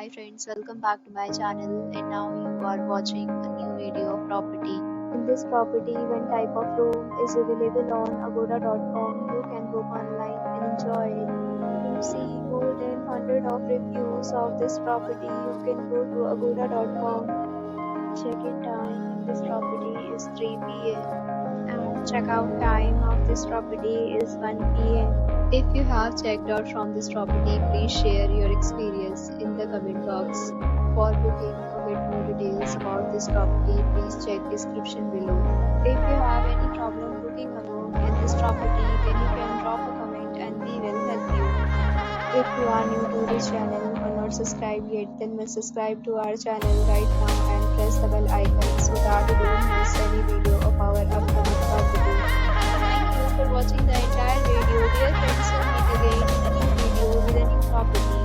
Hi friends, welcome back to my channel, and now you are watching a new video of property. In this property, one type of room is available on agoda.com. You can book online and enjoy it. To see more than 100 of reviews of this property, you can go to agoda.com. Check-in time in this property is 3 p.m. and check-out time of this property is 1 p.m. If you have checked out from this property, please share your experience in the comment box. For booking or get more details about this property, please check description below. If you have any problem booking a room in this property, then you can drop a comment and we will help you. If you are new to this channel or not subscribed yet, then must subscribe to our channel right now and press the bell icon so that you don't miss any video of our upcoming property. Thank you for watching the entire video. Dear friends, we'll meet again in a new video with a new property.